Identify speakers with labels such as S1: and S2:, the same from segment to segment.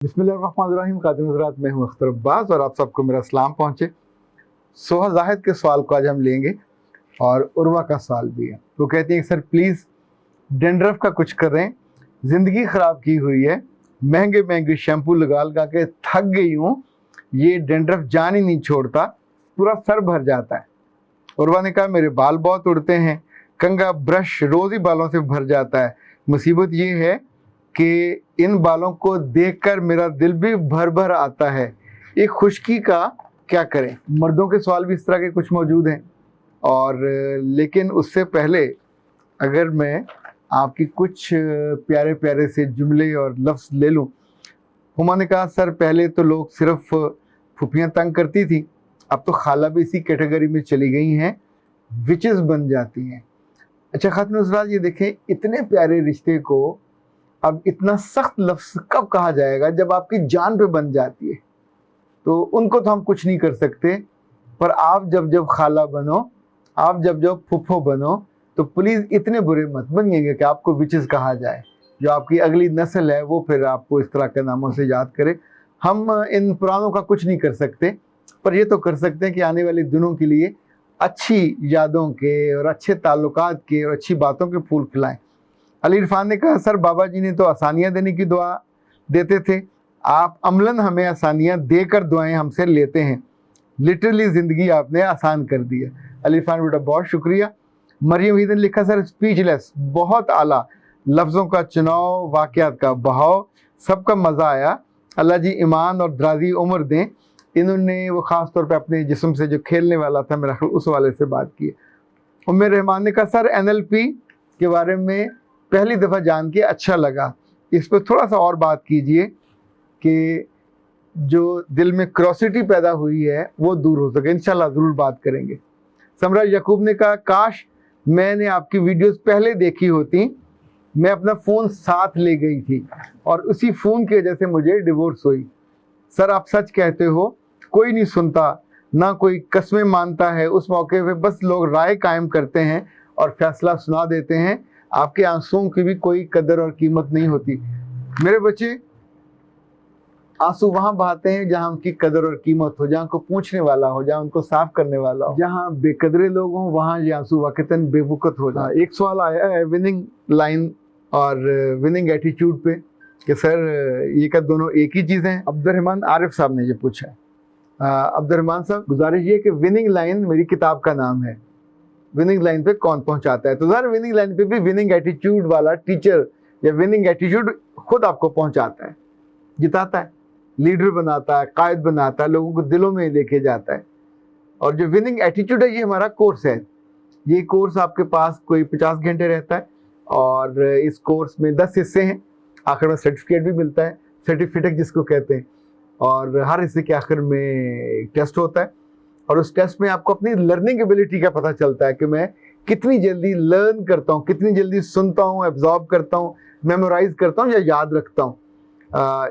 S1: बिस्मिल्लाहिर्रहमानिर्रहीम। खातिन हज़रात, मैं हूँ अख्तर अब्बास और आप सबको मेरा सलाम पहुँचे। सोहा जाहिद के सवाल को आज हम लेंगे और उर्वा का सवाल भी है। वो कहती है सर प्लीज़ डेंड्रफ का कुछ करें, ज़िंदगी ख़राब की हुई है, महंगे महंगे शैम्पू लगा लगा के थक गई हूँ, ये डेंड्रफ जान ही नहीं छोड़ता, पूरा सर भर जाता है। उर्वा ने कहा मेरे बाल बहुत उड़ते हैं, कंघा ब्रश रोज़ ही बालों से भर जाता है। मुसीबत ये है कि इन बालों को देखकर मेरा दिल भी भर भर आता है, एक खुश्की का क्या करें। मर्दों के सवाल भी इस तरह के कुछ मौजूद हैं और लेकिन उससे पहले अगर मैं आपकी कुछ प्यारे प्यारे से जुमले और लफ्ज़ ले लूँ। हुमा ने कहा सर पहले तो लोग सिर्फ फुफियाँ तंग करती थी, अब तो खाला भी इसी कैटेगरी में चली गई हैं, विचेस बन जाती हैं। अच्छा खातिन हज़रात, ये देखें इतने प्यारे रिश्ते को अब इतना सख्त लफ्ज़ कब कहा जाएगा जब आपकी जान पे बन जाती है। तो उनको तो हम कुछ नहीं कर सकते, पर आप जब जब खाला बनो, आप जब जब फुफ्फो बनो, तो प्लीज़ इतने बुरे मत बनिएगा कि आपको विचेस कहा जाए। जो आपकी अगली नस्ल है वो फिर आपको इस तरह के नामों से याद करे। हम इन पुरानों का कुछ नहीं कर सकते, पर ये तो कर सकते हैं कि आने वाले दिनों के लिए अच्छी यादों के और अच्छे ताल्लुकात के और अच्छी बातों के फूल खिलाएं। अली इरफान ने कहा सर बाबा जी ने तो आसानियाँ देने की दुआ देते थे, आप अमलन हमें आसानियाँ देकर दुआएं हमसे लेते हैं, लिटरली ज़िंदगी आपने आसान कर दी है। अली इरफान बेटा बहुत शुक्रिया। मरियम ईद ने लिखा सर स्पीचलेस, बहुत आला, लफ्ज़ों का चुनाव, वाक़यात का बहाव, सबका मज़ा आया, अल्लाह जी ईमान और दराजी उम्र दें। इन्होंने वो ख़ास तौर पे अपने जिस्म से जो खेलने वाला था मेरा ख्याल उस वाले से बात की। उम्र रहमान ने कहा सर NLP के बारे में पहली दफ़ा जान के अच्छा लगा, इस पर थोड़ा सा और बात कीजिए कि जो दिल में क्रोसिटी पैदा हुई है वो दूर हो सके। इंशाल्लाह ज़रूर बात करेंगे। समरा यकूब ने कहा काश मैंने आपकी वीडियोस पहले देखी होती, मैं अपना फ़ोन साथ ले गई थी और उसी फ़ोन की वजह से मुझे डिवोर्स हुई। सर आप सच कहते हो, कोई नहीं सुनता, ना कोई कस्में मानता है, उस मौके पे बस लोग राय कायम करते हैं और फैसला सुना देते हैं, आपके आंसुओं की भी कोई कदर और कीमत नहीं होती। मेरे बच्चे आंसू वहाँ बहाते हैं जहाँ उनकी कदर और कीमत हो, जहाँ को पूछने वाला हो, जहाँ उनको साफ करने वाला हो। जहाँ बेकदरे लोग हों वहाँ ये आंसू वाकईतन बेवकूफ़ हो जाए। एक सवाल आया है विनिंग लाइन और विनिंग एटीट्यूड पे कि सर ये क्या दोनों एक ही चीज़ हैं। अब्दुर्रहमान आरिफ साहब ने ये पूछा है। अब्दुर्रहमान साहब गुजारिश ये कि विनिंग लाइन मेरी किताब का नाम है, विनिंग लाइन पे कौन पहुंचाता है, तो सर विनिंग लाइन पे भी विनिंग एटीट्यूड वाला टीचर या विनिंग एटीट्यूड खुद आपको पहुंचाता है, जिताता है, लीडर बनाता है, कायद बनाता है, लोगों को दिलों में लेके जाता है। और जो विनिंग एटीट्यूड है ये हमारा कोर्स है। ये कोर्स आपके पास कोई 50 घंटे रहता है और इस कोर्स में 10 हिस्से हैं, आखिर में सर्टिफिकेट भी मिलता है, सर्टिफिकेट जिसको कहते हैं, और हर हिस्से के आखिर में एक टेस्ट होता है और उस टेस्ट में आपको अपनी लर्निंग एबिलिटी का पता चलता है कि मैं कितनी जल्दी लर्न करता हूँ, कितनी जल्दी सुनता हूँ, एब्जॉर्ब करता हूँ, मेमोराइज करता हूँ या याद रखता हूँ।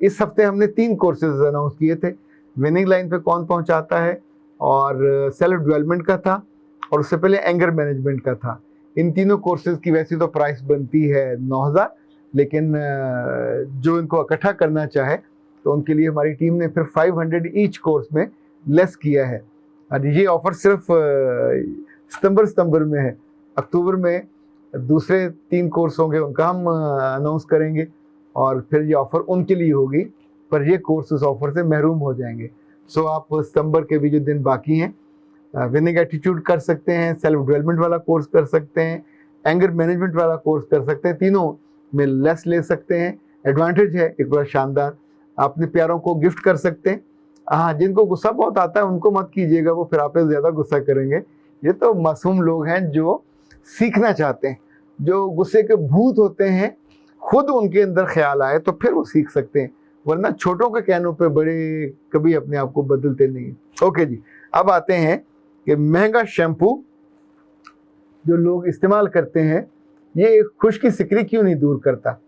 S1: इस हफ्ते हमने 3 कोर्सेज अनाउंस किए थे, विनिंग लाइन पे कौन पहुंचाता है और सेल्फ डेवलपमेंट का था और उससे पहले एंगर मैनेजमेंट का था। इन तीनों कोर्सेज की वैसे तो प्राइस बनती है 9,000, लेकिन जो इनको इकट्ठा करना चाहे तो उनके लिए हमारी टीम ने फिर 500 ईच कोर्स में लेस किया है। और ये ऑफ़र सिर्फ सितंबर में है। अक्टूबर में दूसरे 3 कोर्स होंगे, उनका हम अनाउंस करेंगे और फिर ये ऑफ़र उनके लिए होगी, पर ये कोर्स उस ऑफ़र से महरूम हो जाएंगे। सो आप सितंबर के भी जो दिन बाकी हैं विनिंग एटीट्यूड कर सकते हैं, सेल्फ डेवलपमेंट वाला कोर्स कर सकते हैं, एंगर मैनेजमेंट वाला कोर्स कर सकते हैं, तीनों में लेस ले सकते हैं। एडवांटेज है एक बड़ा शानदार, अपने प्यारों को गिफ्ट कर सकते हैं। हाँ, जिनको गुस्सा बहुत आता है उनको मत कीजिएगा, वो फिर आप पे ज़्यादा गुस्सा करेंगे। ये तो मासूम लोग हैं जो सीखना चाहते हैं, जो गुस्से के भूत होते हैं, खुद उनके अंदर ख्याल आए तो फिर वो सीख सकते हैं, वरना छोटों के कहनों पे बड़े कभी अपने आप को बदलते नहीं। ओके जी, अब आते हैं कि महंगा शैम्पू जो लोग इस्तेमाल करते हैं ये खुश्की सिकरी क्यों नहीं दूर करता।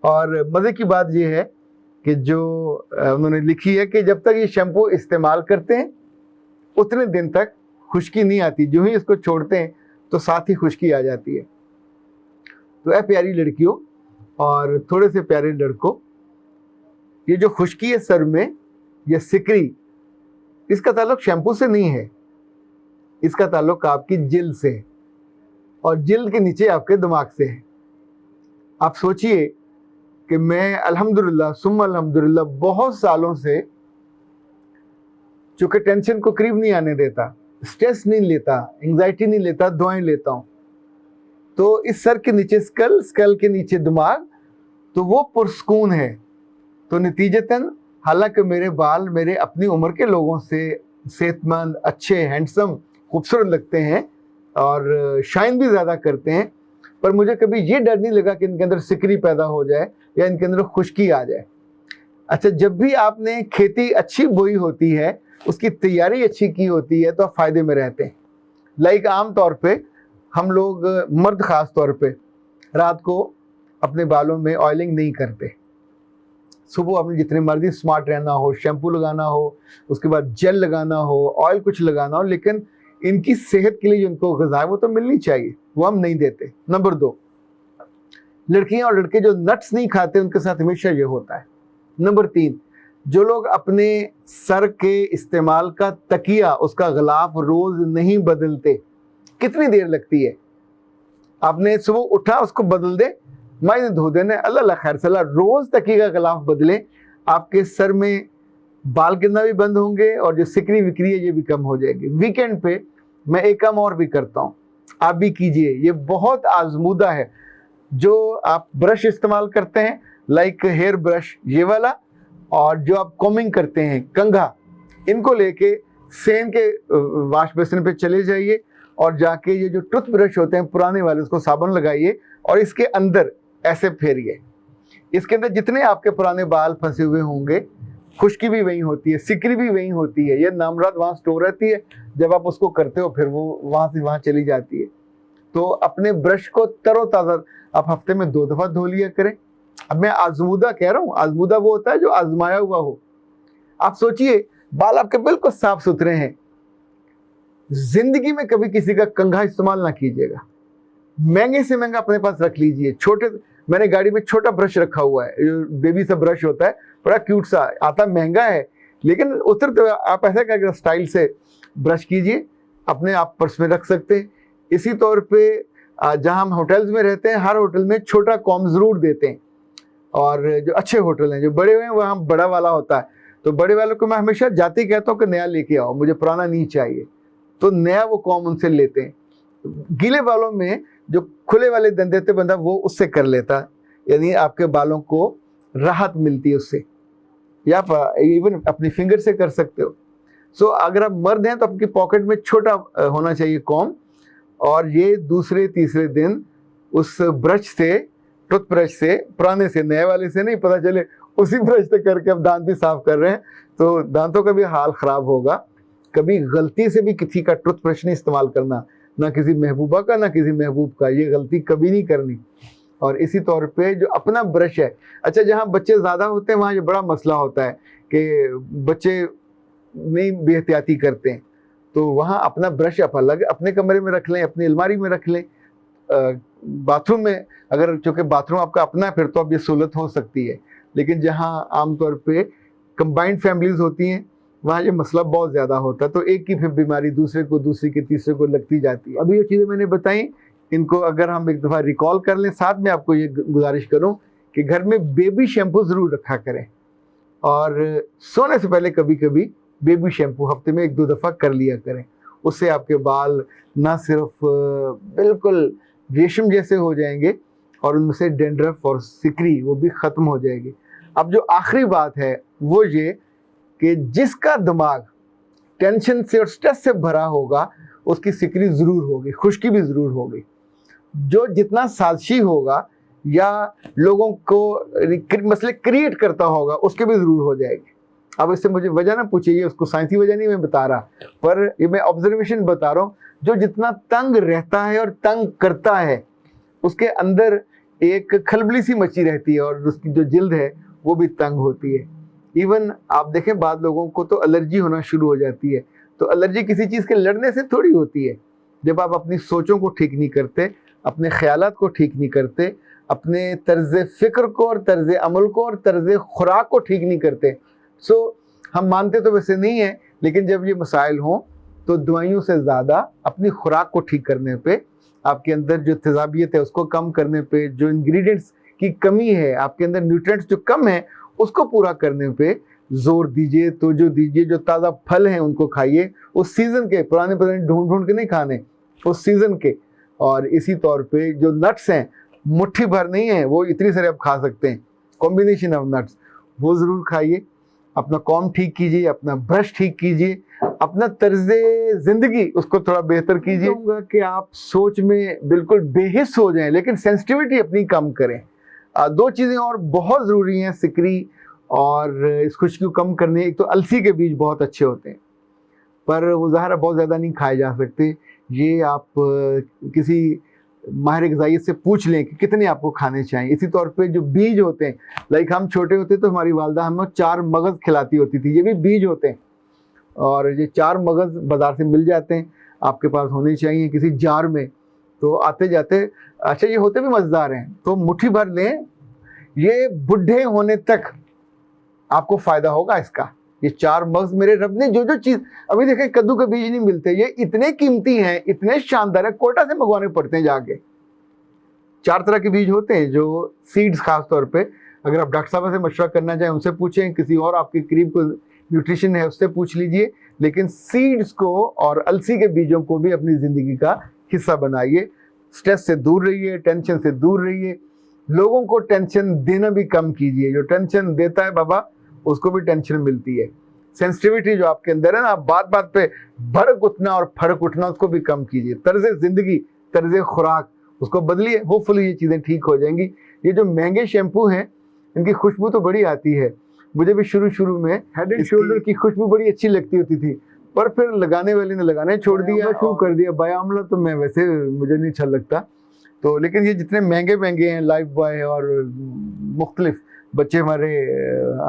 S1: और मज़े की बात ये है कि जो उन्होंने लिखी है कि जब तक ये शैम्पू इस्तेमाल करते हैं उतने दिन तक खुश्की नहीं आती, जो ही इसको छोड़ते हैं तो साथ ही खुश्की आ जाती है। तो प्यारी लड़कियों और थोड़े से प्यारे लड़कों, ये जो खुश्की है सर में, ये सिकरी, इसका ताल्लुक शैम्पू से नहीं है, इसका ताल्लुक आपकी जिल्द से है और जिल्द के नीचे आपके दिमाग से है। आप सोचिए कि मैं अल्हम्दुलिल्लाह सुम्मा अल्हम्दुलिल्लाह बहुत सालों से चूँकि टेंशन को करीब नहीं आने देता, स्ट्रेस नहीं लेता, एंग्जाइटी नहीं लेता, दुआएं लेता हूँ, तो इस सर के नीचे स्कल, स्कल के नीचे दिमाग, तो वो पुरस्कून है। तो नतीजतन हालांकि मेरे बाल मेरे अपनी उम्र के लोगों से सेहतमंद, अच्छे, हैंडसम, खूबसूरत लगते हैं और शाइन भी ज़्यादा करते हैं, पर मुझे कभी ये डर नहीं लगा कि इनके अंदर सिकरी पैदा हो जाए या इनके अंदर खुश्की आ जाए। अच्छा, जब भी आपने खेती अच्छी बोई होती है, उसकी तैयारी अच्छी की होती है, तो आप फ़ायदे में रहते हैं। लाइक आम तौर पे हम लोग मर्द ख़ास तौर पे रात को अपने बालों में ऑयलिंग नहीं करते। सुबह आपने जितने मर्जी स्मार्ट रहना हो, शैम्पू लगाना हो, उसके बाद जेल लगाना हो, ऑयल कुछ लगाना हो, लेकिन इनकी सेहत के लिए जो इनको ग़िज़ा है वो तो मिलनी चाहिए, वो हम नहीं देते। नंबर 2, लड़कियां और लड़के जो नट्स नहीं खाते उनके साथ हमेशा ये होता है। नंबर 3, जो लोग अपने सर के इस्तेमाल का तकिया, उसका ग़िलाफ़ रोज़ नहीं बदलते, कितनी देर लगती है? आपने सुबह उठा उसको बदल दे, मायने धो देने, अल्लाह खैर सलाह, रोज़ तकिए का ग़िलाफ़ बदलें, आपके सर में बाल गिरना भी बंद होंगे और जो सिकरी विकरी है ये भी कम हो जाएगी। वीकेंड पे मैं एक काम और भी करता हूँ, आप भी कीजिए, ये बहुत आजमूदा है। जो आप ब्रश इस्तेमाल करते हैं, लाइक हेयर ब्रश ये वाला, और जो आप कॉमिंग करते हैं कंघा, इनको लेके सेन के वाश बेसिन पे चले जाइए और जाके ये जो टूथ ब्रश होते हैं पुराने वाले, उसको साबुन लगाइए और इसके अंदर ऐसे फेरिए। इसके अंदर जितने आपके पुराने बाल फंसे हुए होंगे, खुश्की भी वहीं होती है, सिकरी भी वहीं होती है, ये नामराद वहाँ स्टोर रहती है, जब आप उसको करते हो फिर वो वहाँ से वहाँ चली जाती है। तो अपने ब्रश को तरोताज़ा आप हफ्ते में 2 दफ़ा धो लिया करें। अब मैं आजमूदा कह रहा हूँ, आजमूदा वो होता है जो आजमाया हुआ हो। आप सोचिए, बाल आपके बिल्कुल साफ सुथरे हैं, जिंदगी में कभी किसी का कंघा इस्तेमाल ना कीजिएगा, महंगे से महंगा अपने पास रख लीजिए। छोटे, मैंने गाड़ी में छोटा ब्रश रखा हुआ है, बेबी सा ब्रश होता है, बड़ा क्यूट सा आता, महंगा है लेकिन उतरते हुए आप ऐसा करके स्टाइल से ब्रश कीजिए, अपने आप पर्स में रख सकते हैं। इसी तौर पे जहाँ हम होटल्स में रहते हैं, हर होटल में छोटा कॉम ज़रूर देते हैं, और जो अच्छे होटल हैं, जो बड़े हुए हैं, वहाँ बड़ा वाला होता है। तो बड़े वालों को मैं हमेशा जाते ही कहता हूँ कि नया लेके आओ, मुझे पुराना नहीं चाहिए, तो नया वो कॉम उनसे लेते हैं। गीले बालों में जो खुले वाले दंद देते बंदा, वो उससे कर लेता है, यानी आपके बालों को राहत मिलती है उससे, या आप इवन अपनी फिंगर से कर सकते हो। सो अगर आप मर्द हैं तो आपकी पॉकेट में छोटा होना चाहिए कॉम, और ये दूसरे तीसरे दिन उस ब्रश से, टूथ ब्रश से, पुराने से, नए वाले से नहीं, पता चले उसी ब्रश से करके आप दांत भी साफ कर रहे हैं तो दांतों का भी हाल ख़राब होगा। कभी गलती से भी किसी का टूथ ब्रश नहीं इस्तेमाल करना, ना किसी महबूबा का ना किसी महबूब का, ये गलती कभी नहीं करनी। और इसी तौर पे जो अपना ब्रश है, अच्छा जहाँ बच्चे ज़्यादा होते हैं वहाँ ये बड़ा मसला होता है कि बच्चे नहीं बेहतियाती करते हैं, तो वहाँ अपना ब्रश आप अलग अपने कमरे में रख लें, अपनी अलमारी में रख लें। बाथरूम में अगर, चूँकि बाथरूम आपका अपना है, फिर तो अब ये सहूलत हो सकती है, लेकिन जहाँ आमतौर पे कंबाइंड फैमिलीज़ होती हैं वहाँ ये मसला बहुत ज़्यादा होता है, तो एक की फिर बीमारी दूसरे को, दूसरे की तीसरे को लगती जाती है। अभी ये चीज़ें मैंने बताई, इनको अगर हम एक दफ़ा रिकॉल कर लें। साथ में आपको ये गुजारिश करूं कि घर में बेबी शैम्पू ज़रूर रखा करें, और सोने से पहले कभी कभी बेबी शैम्पू हफ्ते में 1-2 दफ़ा कर लिया करें। उससे आपके बाल ना सिर्फ बिल्कुल रेशम जैसे हो जाएंगे, और उनमें से डेंड्रफ और सिकरी वो भी ख़त्म हो जाएगी। अब जो आखिरी बात है वो ये कि जिसका दिमाग टेंशन से और स्ट्रेस से भरा होगा, उसकी सिकरी ज़रूर होगी, खुश्की भी ज़रूर होगी। जो जितना साजिशी होगा या लोगों को मसले क्रिएट करता होगा, उसके भी ज़रूर हो जाएगी। अब इससे मुझे वजह ना पूछिए, उसको साइंसी वजह नहीं मैं बता रहा, पर ये मैं ऑब्जर्वेशन बता रहा हूँ। जो जितना तंग रहता है और तंग करता है, उसके अंदर एक खलबली सी मची रहती है, और उसकी जो जिल्द है वो भी तंग होती है। इवन आप देखें, बाद लोगों को तो एलर्जी होना शुरू हो जाती है। तो एलर्जी किसी चीज़ के लड़ने से थोड़ी होती है, जब आप अपनी सोचों को ठीक नहीं करते, अपने ख्यालात को ठीक नहीं करते, अपने तर्ज फ़िक्र को और तर्ज अमल को और तर्ज खुराक को ठीक नहीं करते। हम मानते तो वैसे नहीं हैं, लेकिन जब ये मसाइल हों तो दवाइयों से ज़्यादा अपनी खुराक को ठीक करने पे, आपके अंदर जो तेज़ाबियत है उसको कम करने पे, जो इंग्रेडिएंट्स की कमी है, आपके अंदर न्यूट्रिएंट्स जो कम है उसको पूरा करने पे जोर दीजिए। तो जो दीजिए, जो ताज़ा फल हैं उनको खाइए, उस सीज़न के, पुराने ढूंढ ढूंढ के नहीं खाने, उस सीज़न के। और इसी तौर पे जो नट्स हैं, मुट्ठी भर नहीं है वो, इतनी सारे आप खा सकते हैं, कॉम्बिनेशन ऑफ नट्स, वो ज़रूर खाइए। अपना कॉम ठीक कीजिए, अपना ब्रश ठीक कीजिए, अपना तर्ज़े ज़िंदगी उसको थोड़ा बेहतर कीजिए। कहूँगा कि आप सोच में बिल्कुल बेहिस हो जाएं, लेकिन सेंसिटिविटी अपनी कम करें। दो चीज़ें और बहुत ज़रूरी हैं सिकरी और इस खुशकी को कम करने। एक तो अलसी के बीज बहुत अच्छे होते हैं, पर वो ज़ाहिर है बहुत ज़्यादा नहीं खाए जा सकते। ये आप किसी माहिर ग़िज़ाइयत से पूछ लें कि कितने आपको खाने चाहिए। इसी तौर पे जो बीज होते हैं, लाइक हम छोटे होते तो हमारी वालदा हमें 4 मगज़ खिलाती होती थी, ये भी बीज होते हैं। और ये 4 मगज़ बाज़ार से मिल जाते हैं, आपके पास होने चाहिए किसी जार में। तो आते जाते, अच्छा ये होते भी मज़ेदार हैं, तो मुट्ठी भर लें, ये बुढ़े होने तक आपको फ़ायदा होगा इसका। ये 4 मगज़ मेरे रब ने जो चीज़, अभी देखें कद्दू के बीज नहीं मिलते, ये इतने कीमती हैं, इतने शानदार है, कोटा से मंगवाने पड़ते हैं जाके। 4 तरह के बीज होते हैं, जो सीड्स खास तौर पे, अगर आप डॉक्टर साहब से मशवरा करना चाहें उनसे पूछें, किसी और आपके करीब को न्यूट्रिशन है उससे पूछ लीजिए, लेकिन सीड्स को और अलसी के बीजों को भी अपनी ज़िंदगी का हिस्सा बनाइए। स्ट्रेस से दूर रहिए, टेंशन से दूर रहिए, लोगों को टेंशन देना भी कम कीजिए। जो टेंशन देता है बाबा, उसको भी टेंशन मिलती है। सेंसिटिविटी जो आपके अंदर है ना, आप बात बात पे भड़क उठना और फड़क उठना, उसको भी कम कीजिए। तर्ज ज़िंदगी, तर्ज खुराक, उसको बदलिए, होपफुली ये चीज़ें ठीक हो जाएंगी। ये जो महंगे शैम्पू हैं, इनकी खुशबू तो बड़ी आती है, मुझे भी शुरू में हेड एंड शोल्डर की खुशबू बड़ी अच्छी लगती होती थी, पर फिर लगाने वाले ने लगाने छोड़ दिया, शुरू कर दिया। बाया आमला तो मैं वैसे मुझे नहीं अच्छा लगता। तो लेकिन ये जितने महंगे हैं, लाइफ बॉय और मुख्तलिफ, बच्चे हमारे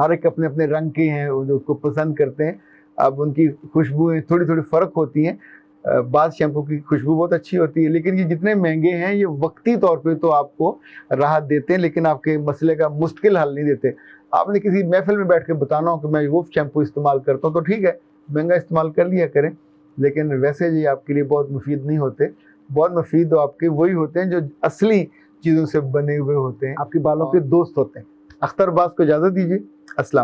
S1: हर एक अपने अपने रंग के हैं, जो उसको पसंद करते हैं। अब उनकी खुशबुएँ थोड़ी फ़र्क होती हैं। बाद शैम्पू की खुशबू बहुत अच्छी होती है, लेकिन ये जितने महंगे हैं ये वक्ती तौर पे तो आपको राहत देते हैं, लेकिन आपके मसले का मुश्किल हल नहीं देते। आपने किसी महफिल में बैठ के बताना हो कि मैं वो शैम्पू इस्तेमाल करता हूँ, तो ठीक है, महंगा इस्तेमाल कर लिया करें, लेकिन वैसे ये आपके लिए बहुत मुफीद नहीं होते। बहुत मुफीद तो आपके वही होते हैं जो असली चीज़ों से बने हुए होते हैं, आपके बालों के दोस्त होते हैं। अख्तर अब्बास को इजाज़त दीजिए। अस्सलाम।